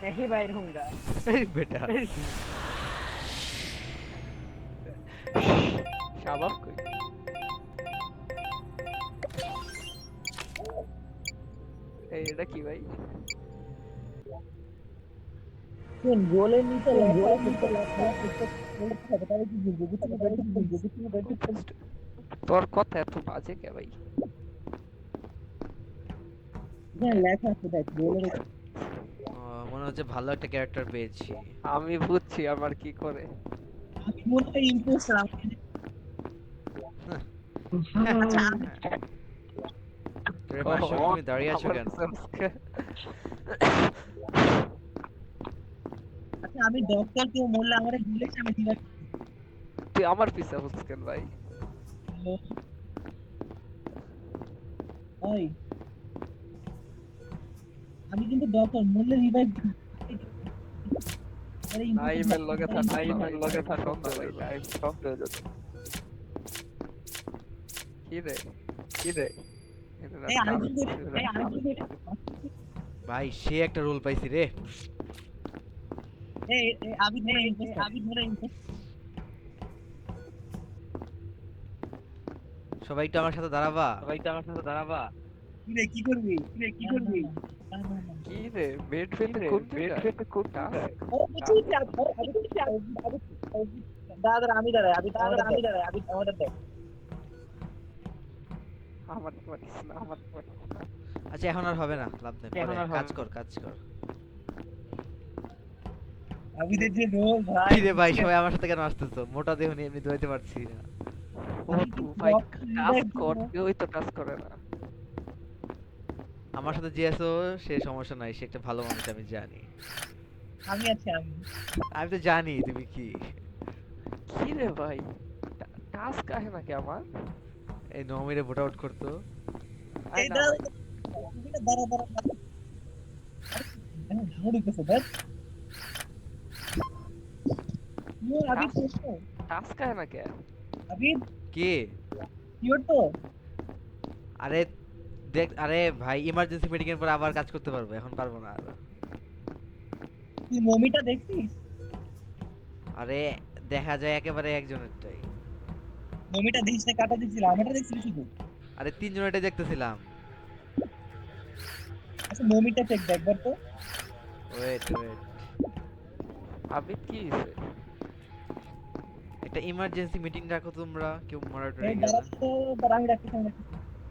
नहीं बाहर होऊंगा। এই বেটা शाबाश कोई। এটা কি ভাই? শুন গোলের নিচে লেখা আছে বলতে হবে তাহলে কি বুঝবো কিছু বুঝবো তোর কথা এত বাজে কে ভাই? হ্যাঁ লেখা আছে দেখ গোলের মনে হচ্ছে ভালো একটা ক্যারেক্টার পেয়েছি। আমি বুঝছি আমার কি করে। আমি মনে হয় ইম্পোস্টার আচ্ছা রে মাশরুক তুমি দাঁড়িয়ে আছো আমার কেন? কাছে আজকে আচ্ছা আমি ডক্টর কেউ বললে আমার ভুলে আমি ঠিক আছে তুই আমার পিছে হচ্ছিস কেন ভাই? ওই আমি কিন্তু ডক্টর বললে রিভাইভ আরে নাইমের লগে থাক, নাইমের লগে থাক ভাই, নাইম সব হয়ে যাবে। কি রে? কি রে? এই আরেকজন ভাই সে একটা রোল পাইছি রে। এই আবিদ মনে আবিদ মনে সবাই একটু আমার সাথে দাঁড়াবা। সবাই তো আমার সাথে দাঁড়াবা। কি করবি কি করবি কি রে? বেড ফেলতে কোন জায়গায়? বেড ফেলতে কোন জায়গায়? ও বুঝি দাদা আমি দাঁড়াই আমি দাঁড়াই আমি আমাদের দেখ আমার পারিস না, আমার পারিস না। আচ্ছা এখন আর হবে না, লাভ নেই, এখন পরে আর হবে কাজ না। কর কাজ কর। আবিদের যে রোল ভাই কি রে ভাই সবাই আমার সাথে কেন আসতেছো? মোটা দেহ নিয়ে এমনি দৌড়াইতে পারছি না। ও তু ভাই টাস্ক কর, কেউই তো টাস্ক করে না। আমার সাথে যে আছো সে সমস্যা নাই, সে একটা ভালো মানুষ আমি জানি। আমি আছি আমি আমি তো জানি তুমি কি। কি রে ভাই? টাস্ক আসে নাকি আমার? এই নমিরে ভোট আউট করতো। আয় এই না দাঁড়া ভাই। দাঁড়া দাঁড়া ঝাড়ু দিতেছে দেখ আবিদ টাস্ক আসে নাকি? আবিদ কি? কি হতো আরে দেখ, আরে ভাই ইমার্জেন্সি মিটিং এর পর আবার কাজ করতে পারবো, এখন পারবো না আর। তুই মমিটা দেখছিস আরে দেখা যায় একেবারে একজনেরটাই। মমিটা দেখিস না কাটা দিচ্ছিলাম আমারটা দেখছিস শুধু আরে তিনজনেরটাই দেখতেছিলাম। আচ্ছা মমিটা চেক দেখ একবার তো ওয়েট ওয়েট, আবিদ কি হইছে? একটা ইমার্জেন্সি মিটিং রাখো তোমরা, কেউ মারা টরে এই গেলে। দাঁড়া তো দাঁড়া আমি রাখছি আমি রাখছি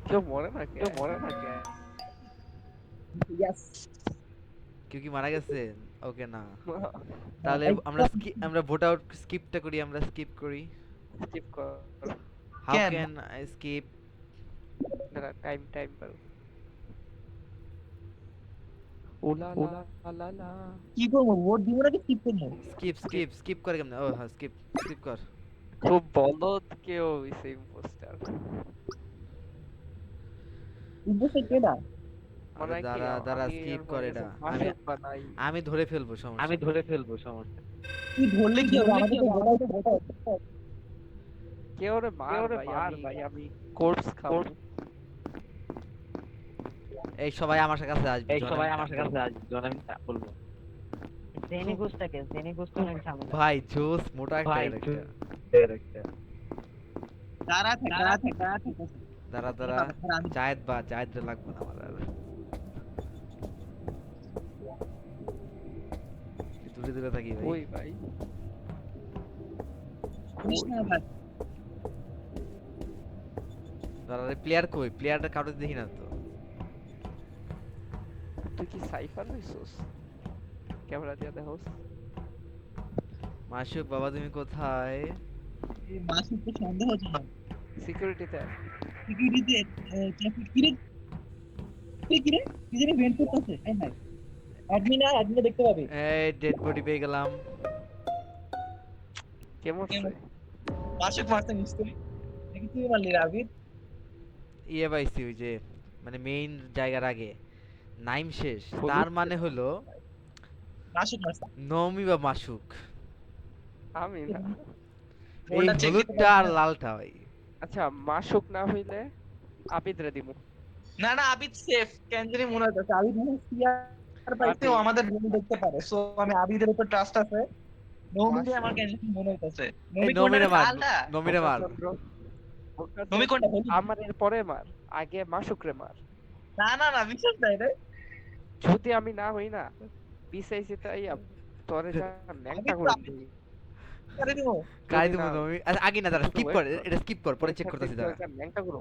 কেউ মরে না কে? কেউ মরে না কে? ইয়াস কেউ কি মারা গেছে? ওকে না, তাহলে আমরা ভোট আউট স্কিপটা করি, আমরা স্কিপ করি। স্কিপ কর। How can can I skip? দাঁড়া, টাইম টাইম পার। ওলা লা লা লা। কি করবো ভোট দিব নাকি স্কিপ করবো স্কিপ স্কিপ স্কিপ করে কেমনে? ও হ্যাঁ স্কিপ স্কিপ কর। খুব বলদ কেউ হইছে ইম্পোস্টার। ইম্পোস্টার কেডা আরে মানে কি দাঁড়া দাঁড়া আমি স্কিপ আর কর হয়ে এটা। গেছে আমি মাসুক বানাই। আমি ধরে ফেলবো, সমস্যা আমি নেই। ধরে ফেলবো, সমস্যা। তুই ধরলে কি হবে আমাদের তো ভোট কেউ রে মার ভাই, আমি কোর্স খাবো। এই সবাই আমার কাছে আসবে, এই জন সবাই আমি আমার তা কাছে বলবো। আসবে, জন আমি তা বলবো। শ্রেণীগুস্ত নাকি ঝামেলা। ভাই জোস মোটা একটা ভাই ক্যারেক্টার। দাঁড়া থাক দাঁড়া থাক দাঁড়া থাক দাঁড়া দাঁড়া, জায়েদ রে লাগবে না আমার আর। দূরে দূরে থাকি ভাই। ওই ভাই কৃষ্ণা ভাই দাঁড়া রে, প্লেয়ার কই? প্লেয়ারটা কাউকে দেখি না তো। তুই কি সাইফার হইছস? ক্যামেরা দিয়া দেখোস। মাসুক বাবা তুমি কোথায়? এই মাসুদ তো সন্দেহ হচ্ছে না সিকিউরিটিতে। সিকিউরিটিতে ট্রাফিক কিরে কিরে কি জানি ভেন্ট করতেছে এই ভাই অ্যাডমিনে দেখতে পাবে এই ডেড বডি পেয়ে গেলাম। কে মরছে? মাসুদ মারতে মিস্ত্রি দেখি তুই মারলি রাবিদ ইয়ে পাইছি ওই যে, মানে মেইন জায়গার আগে নাইম শেষ, হলুদ তার মানে হলো মাসুদ মারছে নওমি বা মাসুক। আমি না। এই ওটা চেক দিতে হলুদটা আর লালটা ভাই। আচ্ছা মাসুক না হইলে আবিদ রে দিমু। না না আবিদ সেফ কেন জানি মনে হচ্ছে আবিদ মনে সিয়া পাইছে ও আমাদের রুম দেখতে পারে সো আমি আবিদের উপর ট্রাস্ট আছে নমিতে আমার কেন মনে হইতাছে এই নমিরে মার নমিরে মার নমি কোনটা আমার এর পরে মার, আগে মাসুকরে মার। না না না বিশ্বাস নাই রে যদি আমি না হই না পিছাইছে তাই তোরে যা ন্যাংটা করে দিই। আরে দিমু কাই যদি দেবো না- নমি আচ্ছা আগে না দাঁড়া স্কিপ কর এটা স্কিপ কর পরে চেক ওই করতেছি থাকলে দাঁড়া তোরে যা ন্যাংটা করো,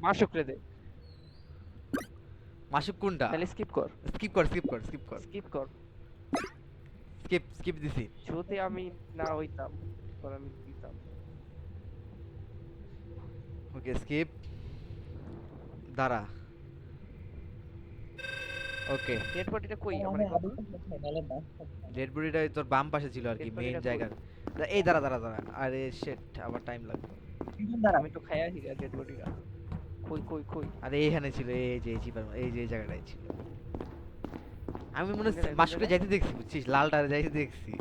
মাসুকরে দে, মাসুক কোনটা তাহলে স্কিপ কর, স্কিপ কর স্কিপ কর স্কিপ কর স্কিপ কর। স্কিপ স্কিপ দিছি যদি আমি না হইতাম তোর আমি দিতাম। ওকে স্কিপ দাঁড়া ওকে ডেড বডিটা কই আমার আমি আবিদের কাছে নালে বাস ডেড বডিটা তোর বাম পাশে ছিল আর কি Dead body মেইন টা কই? জায়গার এই দাঁড়া দাঁড়া দাঁড়া আরে শিট আবার টাইম লাগবে কিন্তু দাঁড়া আমি তো খাইয়া আছি ডেড বডিটা। কই কই কই? আরে এইখানে ছিল এই যে চিপার এই যে এই জায়গাটাই ছিল আমি মনে কোন জায়গায়, মাসুকে কোন যাইতে দেখছি বুঝছিস লালটারে যাইতে দেখছি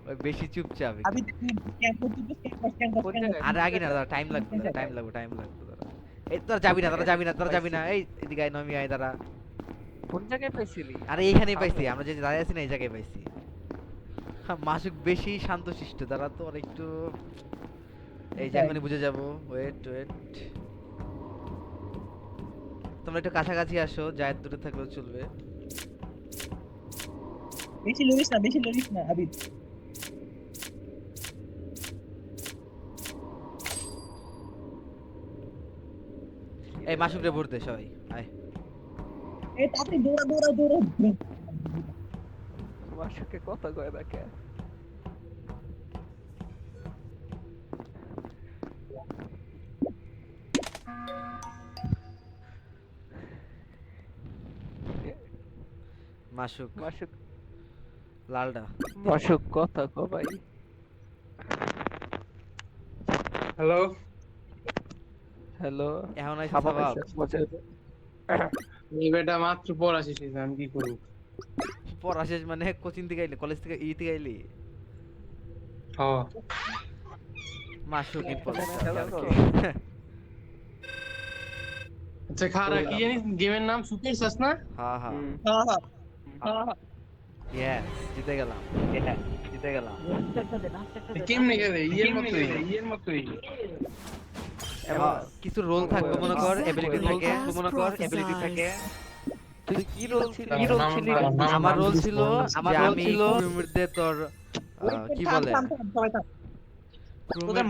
ওই বেশি চুপচাপ একটু। আবি তুই স্ক্যান করতে স্ক্যান কোন জায়গায়? আরে আগে না দাঁড়া টাইম লাগবে টাইম লাগবে দাঁড়া এই তোরা যাবি না তোরা যাবি না এই এদিকে আয় নমি আয় দাঁড়া কোন জায়গায় পাইছিলি? আরে এইখানেই পাইছি আমরা যে দাঁড়িয়ে আছি না এই জায়গায় পাইছি মাসুক বেশি শান্তশিষ্ট দাঁড়া তো আর একটু এই যে এখনই বুঝে যাবো ওয়েট ওয়েট তোমরা একটু কাছাকাছি আসো যায় দূরে থাকলেও চলবে বেশি লড়িস না আবি এই মাসুকরে ভোট দে সবাই আয় এই তাতে দৌড়া মাসুকে কথা কয় দেখে। মাসুক মাসুক লালটা মাসুক কথা কো ভাই। হ্যালো হ্যালো এখন আইছে খাবার সবাব খাইছে, মজা হয়েছে। এই বেটা মাত্র পড়া শেষ হয়েছে আমি কি করব পড়া শেষ মানে কোচিং থেকে আইলি কলেজ থেকে থেকে আইলি হ্যাঁ মাসুক ইম্পর্টেন্ট আচ্ছা খারা কি জানিস গেমের নাম সুপার সাস না হ্যাঁ হ্যাঁ হুম, হ্যাঁ ইয়েস জিতে গেলাম জিতে গেলাম কেমনে খেলে ইয়ের মতোই কিছু রোল থাকবে মনে কর এবিলিটি থাকে মনে কর এবিলিটি থাকে। তুই কি রোল ছিলি? আমার রোল ছিল যে আমি কুমিরদের তোর কি বলে সবাই থাম crewmate তোদের